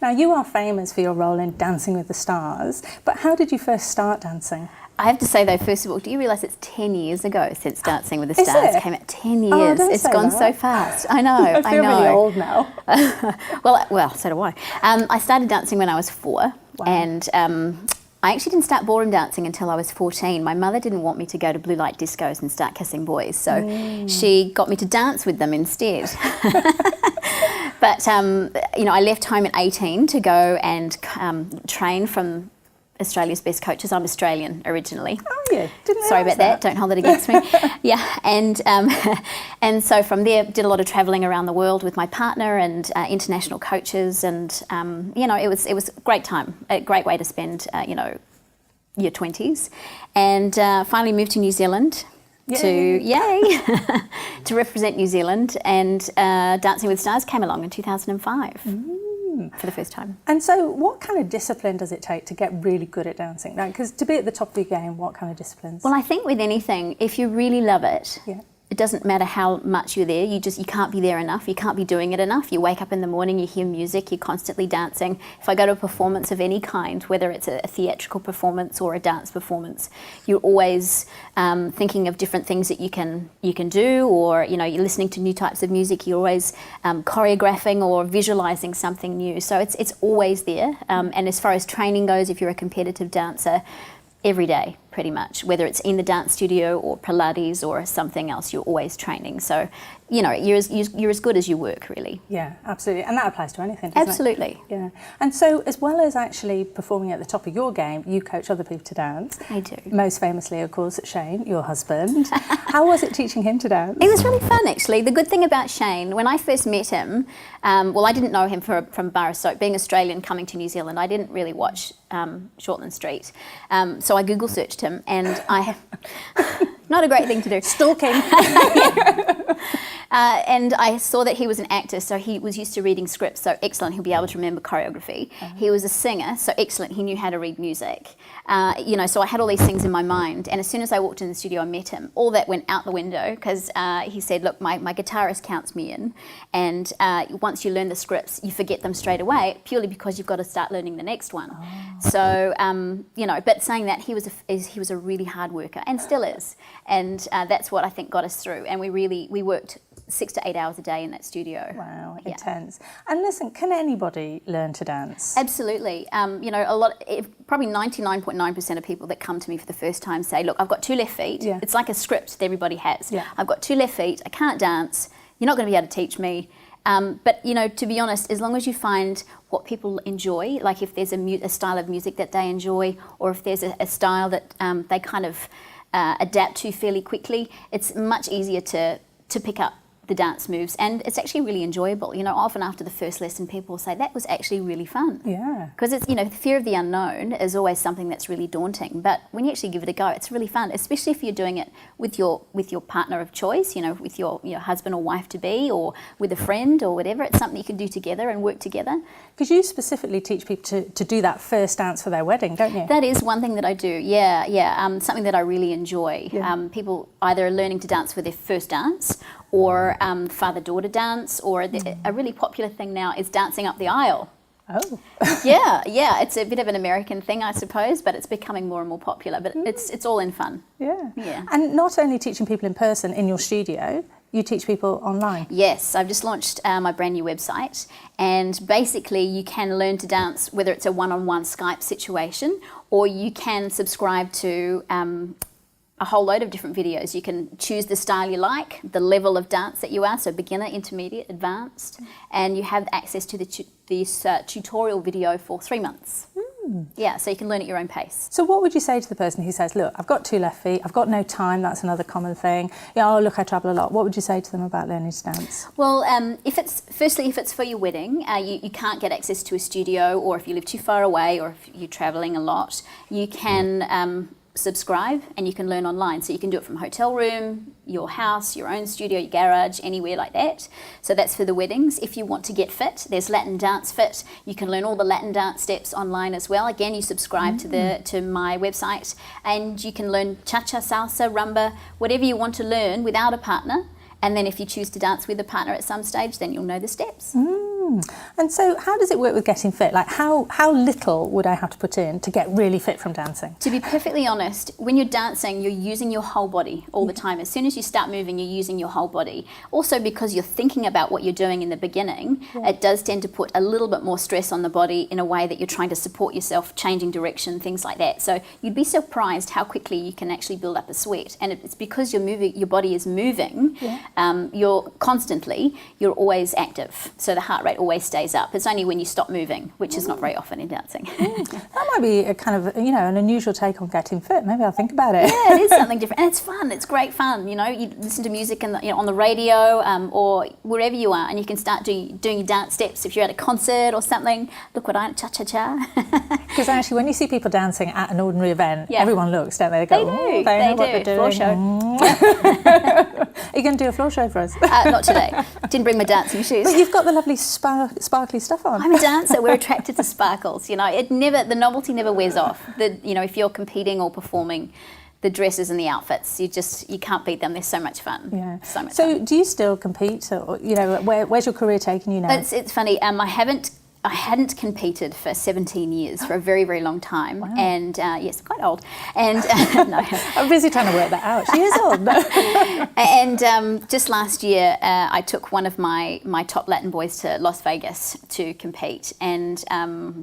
Now, you are famous for your role in Dancing with the Stars, but how did you first start dancing? I have to say though, first of all, do you realise it's 10 years ago since Dancing with the Stars came out? 10 years. Oh, it's gone so fast. I know. I feel really old now. well, so do I. I started dancing when I was 4, and I actually didn't start ballroom dancing until I was 14. My mother didn't want me to go to blue light discos and start kissing boys, so she got me to dance with them instead. But I left home at 18 to go and train from Australia's best coaches. I'm Australian originally. Oh yeah, didn't Sorry about that. Don't hold it against me. Yeah, and so from there, did a lot of travelling around the world with my partner and international coaches, and it was a great time, a great way to spend your 20s, and finally moved to New Zealand. To represent New Zealand, and Dancing with Stars came along in 2005. For the first time. And so what kind of discipline does it take to get really good at dancing? Because to be at the top of your game, what kind of disciplines? Well, I think with anything, if you really love it, it doesn't matter how much you're there, you can't be there enough, you can't be doing it enough. You wake up in the morning, you hear music, you're constantly dancing. If I go to a performance of any kind, whether it's a theatrical performance or a dance performance, you're always thinking of different things that you can do, or you're listening to new types of music, you're always choreographing or visualizing something new. So it's always there. And as far as training goes, if you're a competitive dancer, every day, pretty much, whether it's in the dance studio or Pilates or something else, you're always training. So, you're as good as you work, really. Yeah, absolutely. And that applies to anything, doesn't Absolutely. it? Yeah. And so, as well as actually performing at the top of your game, you coach other people to dance. I do. Most famously, of course, Shane, your husband. How was it teaching him to dance? It was really fun, actually. The good thing about Shane, when I first met him, I didn't know him from Bar of Soap. Being Australian, coming to New Zealand, I didn't really watch Shortland Street. So I Google searched him, and I have not a great thing to do. Stalking. And I saw that he was an actor, so he was used to reading scripts, so excellent, he'll be able to remember choreography. He was a singer, so excellent, he knew how to read music. So I had all these things in my mind, and as soon as I walked in the studio, I met him. All that went out the window, because he said, look, my guitarist counts me in, and once you learn the scripts, you forget them straight away, purely because you've got to start learning the next one. So, but saying that, he was a really hard worker, and still is, and that's what I think got us through, and we worked 6 to 8 hours a day in that studio. Wow, intense. And listen, can anybody learn to dance? Absolutely. Probably 99.9% of people that come to me for the first time say, look, I've got 2 left feet. Yeah. It's like a script that everybody has. Yeah. I've got 2 left feet, I can't dance, you're not going to be able to teach me. But, to be honest, as long as you find what people enjoy, like if there's a style of music that they enjoy, or if there's a style that they kind of adapt to fairly quickly, it's much easier to pick up the dance moves, and it's actually really enjoyable. Often after the first lesson, people will say, that was actually really fun. Yeah. Because it's, the fear of the unknown is always something that's really daunting, but when you actually give it a go, it's really fun, especially if you're doing it with your partner of choice, with your husband or wife to be, or with a friend or whatever. It's something you can do together and work together. Because you specifically teach people to do that first dance for their wedding, don't you? That is one thing that I do, yeah. Something that I really enjoy. Yeah. People either learning to dance for their first dance, or father-daughter dance, or a really popular thing now is dancing up the aisle. Oh. yeah, it's a bit of an American thing, I suppose, but it's becoming more and more popular, but it's all in fun. Yeah. And not only teaching people in person in your studio, you teach people online. Yes, I've just launched my brand new website, and basically you can learn to dance, whether it's a one-on-one Skype situation, or you can subscribe to a whole load of different videos. You can choose the style you like, the level of dance that you are, so beginner, intermediate, advanced, and you have access to this tutorial video for 3 months. Yeah, so you can learn at your own pace. So what would you say to the person who says, look, I've got 2 left feet, I've got no time, that's another common thing. Oh, look, I travel a lot. What would you say to them about learning to dance? Well, if it's for your wedding, you can't get access to a studio, or if you live too far away, or if you're traveling a lot, you can subscribe and you can learn online. So you can do it from a hotel room, your house, your own studio, your garage, anywhere like that. So that's for the weddings. If you want to get fit, there's Latin Dance Fit. You can learn all the Latin dance steps online as well. Again, you subscribe to my website, and you can learn cha-cha, salsa, rumba, whatever you want to learn without a partner. And then if you choose to dance with a partner at some stage, then you'll know the steps. And so how does it work with getting fit? Like how little would I have to put in to get really fit from dancing? To be perfectly honest, when you're dancing, you're using your whole body all the time. As soon as you start moving, you're using your whole body. Also, because you're thinking about what you're doing in the beginning, it does tend to put a little bit more stress on the body in a way that you're trying to support yourself, changing direction, things like that. So you'd be surprised how quickly you can actually build up a sweat. And it's because you're moving, your body is moving, you're always active. So the heart rate always stays up. It's only when you stop moving, which is not very often in dancing. That might be a kind of, an unusual take on getting fit. Maybe I'll think about it. Yeah, it is something different. And it's fun. It's great fun. You listen to music and on the radio or wherever you are, and you can start doing your dance steps if you're at a concert or something. Look what I'm, cha-cha-cha. Because actually, when you see people dancing at an ordinary event, everyone looks, don't they? They go, they know do. what they're doing. Floor show. Are you going to do a floor show for us? Not today. Didn't bring my dancing shoes. But you've got the lovely sparkly stuff on. I'm a dancer. We're attracted to sparkles. The novelty never wears off. If you're competing or performing, the dresses and the outfits, you can't beat them. They're so much fun. Yeah. So much fun. fun. Do you still compete? Or, where's your career taking you now? It's funny. I hadn't competed for 17 years, for a very, very long time. Wow. And yes, quite old. And no. I'm busy trying to work that out. She is old. And just last year, I took one of my top Latin boys to Las Vegas to compete. And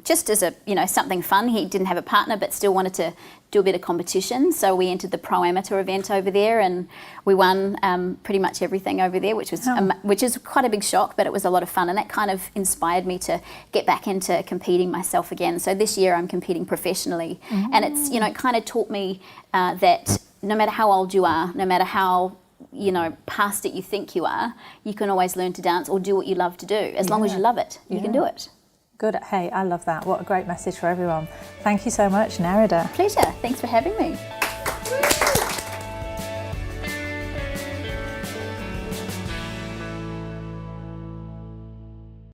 just as something fun, he didn't have a partner, but still wanted to do a bit of competition. So we entered the pro amateur event over there, and we won pretty much everything over there, which is quite a big shock, but it was a lot of fun. And that kind of inspired me to get back into competing myself again. So this year I'm competing professionally, and it's it kind of taught me that no matter how old you are, no matter how past it you think you are, you can always learn to dance or do what you love to do. As long as you love it, you can do it. Good. Hey, I love that. What a great message for everyone. Thank you so much, Nerida. Pleasure. Thanks for having me.